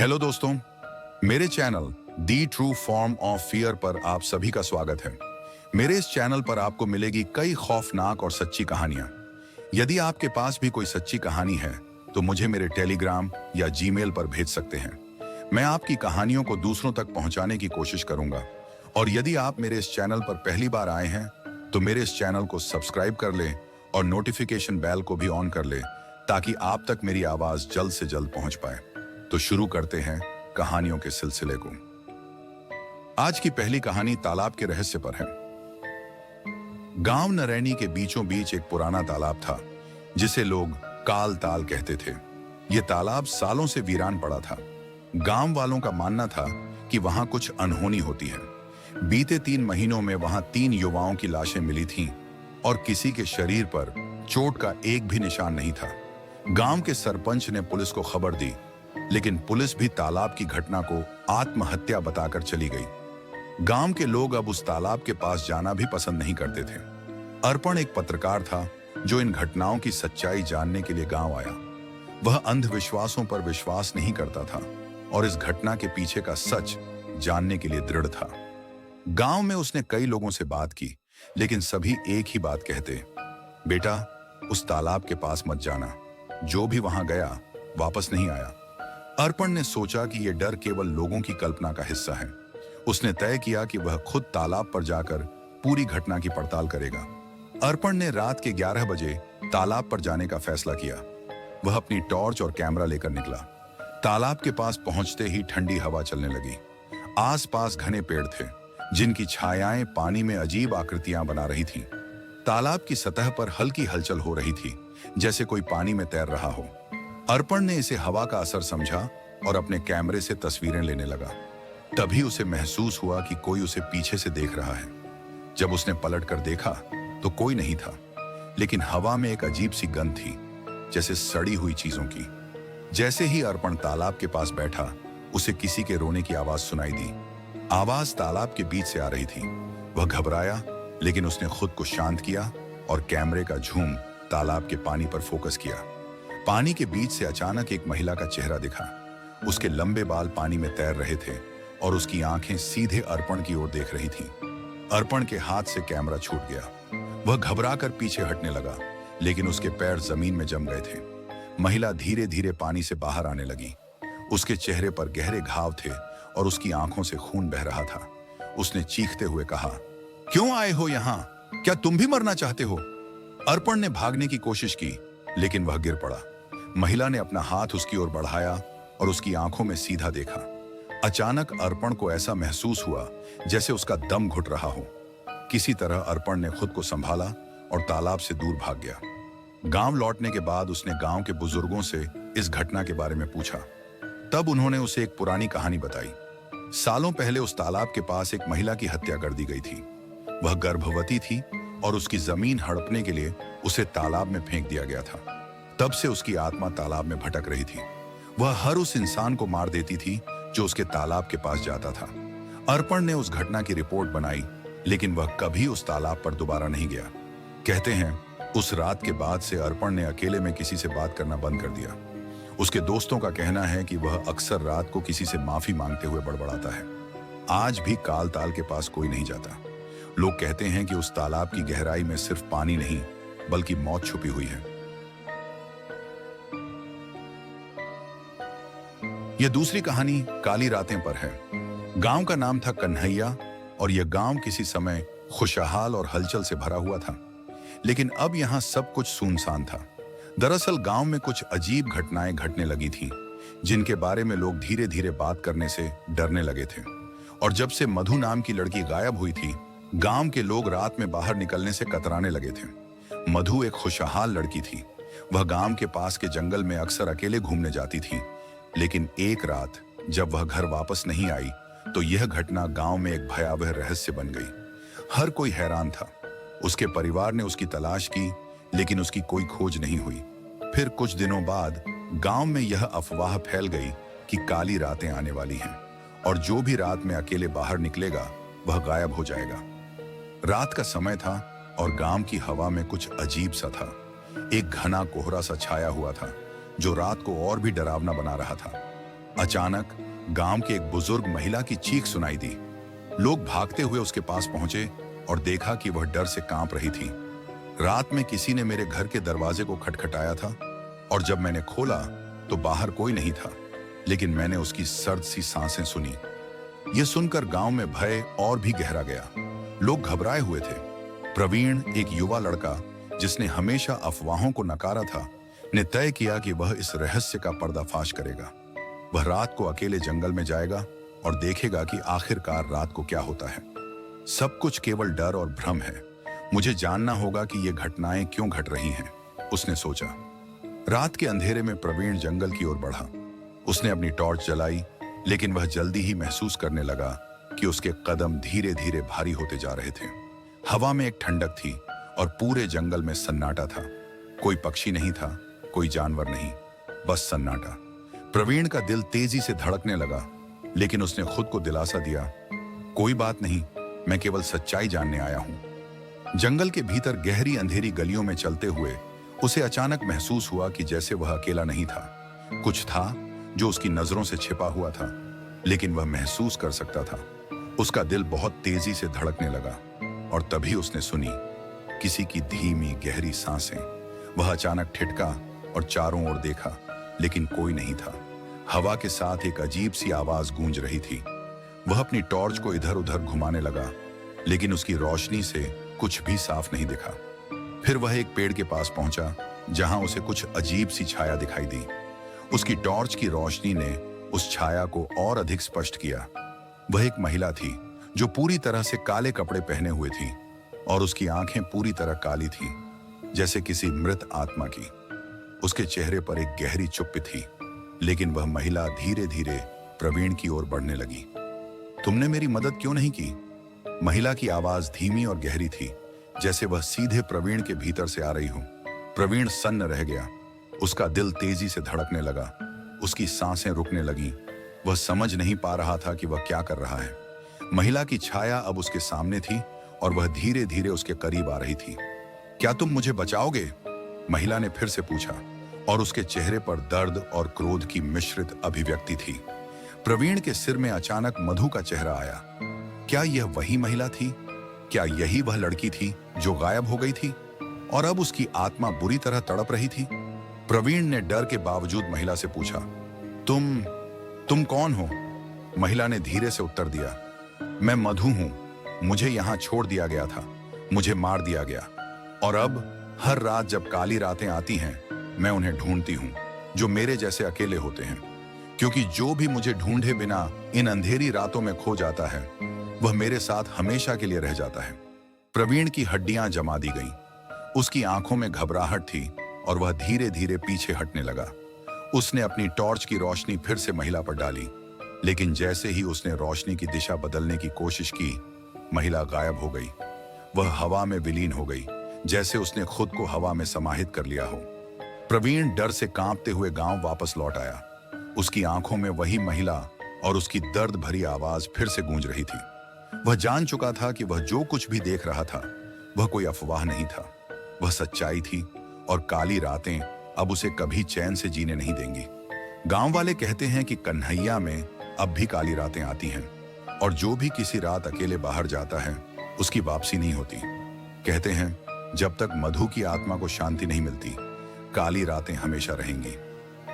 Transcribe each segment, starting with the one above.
Hello दोस्तों, मेरे channel the true form of fear पर आप सभी का स्वागत है। मेरे इस चैनल पर आपको मिलेगी कई खौफनाक और सच्ची कहानियां। यदि आपके पास भी कोई सच्ची कहानी है तो मुझे मेरे टेलीग्राम या जीमेल पर भेज सकते हैं। मैं आपकी कहानियों को दूसरों तक पहुंचाने की कोशिश करूंगा। और यदि आप मेरे इस चैनल पर पहली बार आए हैं तो मेरे इस चैनल को सब्सक्राइब कर लें और नोटिफिकेशन बेल को भी ऑन कर लें ताकि आप तक मेरी आवाज जल्द से जल्द पहुंच पाए। तो शुरू करते हैं कहानियों के सिलसिले को। आज की पहली कहानी तालाब के रहस्य पर है। गांव नरैनी के बीचों बीच एक पुराना तालाब था जिसे लोग काल ताल कहते थे। यह तालाब सालों से वीरान पड़ा था। गांव वालों का मानना था कि वहां कुछ अनहोनी होती है। बीते 3 महीनों में वहां 3 युवाओं की लाशें मिली थीं और किसी के शरीर पर चोट का एक भी निशान नहीं था। गांव के सरपंच ने पुलिस को खबर दी, लेकिन पुलिस भी तालाब की घटना को आत्महत्या बताकर चली गई। गांव के लोग अब उस तालाब के पास जाना भी पसंद नहीं करते थे। अर्पण एक पत्रकार था जो इन घटनाओं की सच्चाई जानने के लिए गांव आया। वह अंधविश्वासों पर विश्वास नहीं करता था और इस घटना के पीछे का सच जानने के लिए दृढ़ था। गांव में उसने कई लोगों से बात की, लेकिन सभी एक ही बात कहते, बेटा उस तालाब के पास मत जाना। जो भी वहां गया वापस नहीं आया। अर्पण ने सोचा कि यह डर केवल लोगों की कल्पना का हिस्सा है। उसने तय किया कि वह खुद तालाब पर जाकर पूरी घटना की पड़ताल करेगा। अर्पण ने रात के 11 बजे तालाब पर जाने का फैसला किया। वह अपनी टॉर्च और कैमरा लेकर निकला। तालाब के पास पहुंचते ही ठंडी हवा चलने लगी। आसपास घने पेड़ थे जिनकी छायाएं पानी में अजीब आकृतियां बना रही थीं। तालाब की सतह पर हल्की हलचल हो रही थी, जैसे कोई पानी में तैर रहा हो। अर्पण ने इसे हवा का असर समझा और अपने कैमरे से तस्वीरें लेने लगा। तभी उसे महसूस हुआ कि कोई उसे पीछे से देख रहा है। जब उसने पलटकर देखा तो कोई नहीं था, लेकिन हवा में एक अजीब सी गंध थी, जैसे सड़ी हुई चीजों की। जैसे ही अर्पण तालाब के पास बैठा, उसे किसी के रोने की आवाज सुनाई दी। आवाज तालाब के बीच से आ रही थी। वह घबराया, लेकिन उसने खुद को शांत किया और कैमरे का झूम तालाब के पानी पर फोकस किया। पानी के बीच से अचानक एक महिला का चेहरा दिखा। उसके लंबे बाल पानी में तैर रहे थे और उसकी आंखें सीधे अर्पण की ओर देख रही थीं। अर्पण के हाथ से कैमरा छूट गया। वह घबराकर पीछे हटने लगा, लेकिन उसके पैर जमीन में जम गए थे। महिला धीरे धीरे पानी से बाहर आने लगी। उसके चेहरे पर गहरे घाव थे और उसकी आंखों से खून बह रहा था। उसने चीखते हुए कहा, क्यों आए हो यहाँ? क्या तुम भी मरना चाहते हो? अर्पण ने भागने की कोशिश की, लेकिन वह गिर पड़ा। महिला ने अपना हाथ उसकी ओर बढ़ाया और उसकी आंखों में सीधा देखा। अचानक अर्पण को ऐसा महसूस हुआ जैसे उसका दम घुट रहा हो। किसी तरह अर्पण ने खुद को संभाला और तालाब से दूर भाग गया। गांव लौटने के बाद उसने गांव के बुजुर्गों से इस घटना के बारे में पूछा। तब उन्होंने उसे एक पुरानी कहानी बताई। सालों पहले उस तालाब के पास एक महिला की हत्या कर दी गई थी। वह गर्भवती थी और उसकी जमीन हड़पने के लिए उसे तालाब में फेंक दिया गया था। तब से उसकी आत्मा तालाब में भटक रही थी। वह हर उस इंसान को मार देती थी जो उसके तालाब के पास जाता था। अर्पण ने उस घटना की रिपोर्ट बनाई, लेकिन वह कभी उस तालाब पर दोबारा नहीं गया। कहते हैं उस रात के बाद से अर्पण ने अकेले में किसी से बात करना बंद कर दिया। उसके दोस्तों का कहना है कि वह अक्सर रात को किसी से माफी मांगते हुए बड़बड़ाता है। आज भी काल ताल के पास कोई नहीं जाता। लोग कहते हैं कि उस तालाब की गहराई में सिर्फ पानी नहीं, बल्कि मौत छुपी हुई है। यह दूसरी कहानी काली रातें पर है। गांव का नाम था कन्हैया और यह गांव किसी समय खुशहाल और हलचल से भरा हुआ था, लेकिन अब यहां सब कुछ सुनसान था। दरअसल गांव में कुछ अजीब घटनाएं घटने लगी थीं, जिनके बारे में लोग धीरे धीरे बात करने से डरने लगे थे। और जब से मधु नाम की लड़की गायब हुई थी, गांव के लोग रात में बाहर निकलने से कतराने लगे थे। मधु एक खुशहाल लड़की थी। वह गांव के पास के जंगल में अक्सर अकेले घूमने जाती थी, लेकिन एक रात जब वह घर वापस नहीं आई तो यह घटना गांव में एक भयावह रहस्य बन गई। हर कोई हैरान था। उसके परिवार ने उसकी तलाश की, लेकिन उसकी कोई खोज नहीं हुई। फिर कुछ दिनों बाद गांव में यह अफवाह फैल गई कि काली रातें आने वाली हैं और जो भी रात में अकेले बाहर निकलेगा वह गायब हो जाएगा। रात का समय था और गांव की हवा में कुछ अजीब सा था। एक घना कोहरा सा छाया हुआ था जो रात को और भी डरावना बना रहा था। अचानक गांव की एक बुजुर्ग महिला की चीख सुनाई दी। लोग भागते हुए उसके पास पहुंचे और देखा कि वह डर से कांप रही थी। रात में किसी ने मेरे घर के दरवाजे को खटखटाया था और जब मैंने खोला तो बाहर कोई नहीं था, लेकिन मैंने उसकी सर्द सी सांसें सुनी। यह सुनकर गांव में भय और भी गहरा गया। लोग घबराए हुए थे। प्रवीण, एक युवा लड़का जिसने हमेशा अफवाहों को नकारा था, ने तय किया कि वह इस रहस्य का पर्दाफाश करेगा। वह रात को अकेले जंगल में जाएगा और देखेगा कि आखिरकार रात को क्या होता है। सब कुछ केवल डर और भ्रम है। मुझे जानना होगा कि ये घटनाएं क्यों घट रही हैं, उसने सोचा। रात के अंधेरे में प्रवीण जंगल की ओर बढ़ा। उसने अपनी टॉर्च जलाई, लेकिन वह जल्दी ही महसूस करने लगा कि उसके कदम धीरे धीरे भारी होते जा रहे थे। हवा में एक ठंडक थी और पूरे जंगल में सन्नाटा था। कोई पक्षी नहीं था, कोई जानवर नहीं, बस सन्नाटा। प्रवीण का दिल तेजी से धड़कने लगा, लेकिन उसने खुद को दिलासा दिया, कोई बात नहीं, मैं केवल सच्चाई जानने आया हूं। जंगल के भीतर गहरी अंधेरी गलियों में चलते हुए उसे अचानक महसूस हुआ कि जैसे वह अकेला नहीं था। कुछ था जो उसकी नजरों से छिपा हुआ था, लेकिन वह महसूस कर सकता था। उसका दिल बहुत तेजी से धड़कने लगा और तभी उसने सुनी किसी की धीमी गहरी सांसें। वह अचानक ठिठका और चारों ओर देखा, लेकिन कोई नहीं था। हवा के साथ एक अजीब सी आवाज गूंज रही थी। वह अपनी टॉर्च को इधर उधर घुमाने लगा, लेकिन उसकी रोशनी से कुछ भी साफ नहीं दिखा। फिर वह एक पेड़ के पास पहुंचा, जहां उसे कुछ अजीब सी छाया दिखाई दी। उसकी टॉर्च की रोशनी ने उस छाया को और अधिक स्पष्ट किया। वह एक महिला थी जो पूरी तरह से काले कपड़े पहने हुए थी और उसकी आंखें पूरी तरह काली थीं, जैसे किसी मृत आत्मा की। उसके चेहरे पर एक गहरी चुप्पी थी, लेकिन वह महिला धीरे धीरे प्रवीण की ओर बढ़ने लगी। तुमने मेरी मदद क्यों नहीं की? महिला की आवाज धीमी और गहरी थी, जैसे वह सीधे प्रवीण के भीतर से आ रही हो। प्रवीण सन्न रह गया। उसका दिल तेजी से धड़कने लगा, उसकी सांसें रुकने लगीं। वह समझ नहीं पा रहा था कि वह क्या कर रहा है। महिला की छाया अब उसके सामने थी और वह धीरे धीरे उसके करीब आ रही थी। क्या तुम मुझे बचाओगे? महिला ने फिर से पूछा और उसके चेहरे पर दर्द और क्रोध की मिश्रित अभिव्यक्ति थी। प्रवीण के सिर में अचानक मधु का चेहरा आया। क्या यह वही महिला थी? क्या यही वह लड़की थी जो गायब हो गई थी और अब उसकी आत्मा बुरी तरह तड़प रही थी? प्रवीण ने डर के बावजूद महिला से पूछा, तुम कौन हो? महिला ने धीरे से उत्तर दिया, मैं मधु हूं। मुझे यहां छोड़ दिया गया था, मुझे मार दिया गया और अब हर रात जब काली रातें आती हैं, मैं उन्हें ढूंढती हूं जो मेरे जैसे अकेले होते हैं, क्योंकि जो भी मुझे ढूंढे बिना इन अंधेरी रातों में खो जाता है, वह मेरे साथ हमेशा के लिए रह जाता है। प्रवीण की हड्डियां जमा दी गईं। उसकी आंखों में घबराहट थी और वह धीरे धीरे पीछे हटने लगा। उसने अपनी टॉर्च की रोशनी फिर से महिला पर डाली, लेकिन जैसे ही उसने रोशनी की दिशा बदलने की कोशिश की, महिला गायब हो गई। वह हवा में विलीन हो गई, जैसे उसने खुद को हवा में समाहित कर लिया हो। प्रवीण डर से कांपते हुए गांव वापस लौट आया। उसकी आंखों में वही महिला और उसकी दर्द भरी आवाज फिर से गूंज रही थी। वह जान चुका था कि वह जो कुछ भी देख रहा था, वह कोई अफवाह नहीं था, वह सच्चाई थी और काली रातें अब उसे कभी चैन से जीने नहीं देंगी। गांव वाले कहते हैं कि कन्हैया में अब भी काली रातें आती हैं और जो भी किसी रात अकेले बाहर जाता है, उसकी वापसी नहीं होती। कहते हैं जब तक मधु की आत्मा को शांति नहीं मिलती, काली रातें हमेशा रहेंगी।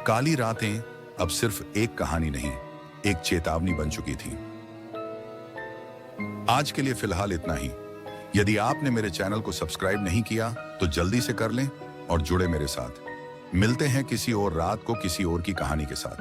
काली रातें अब सिर्फ एक कहानी नहीं, एक चेतावनी बन चुकी थी। आज के लिए फिलहाल इतना ही। यदि आपने मेरे चैनल को सब्सक्राइब नहीं किया तो जल्दी से कर लें और जुड़े मेरे साथ। मिलते हैं किसी और रात को किसी और की कहानी के साथ।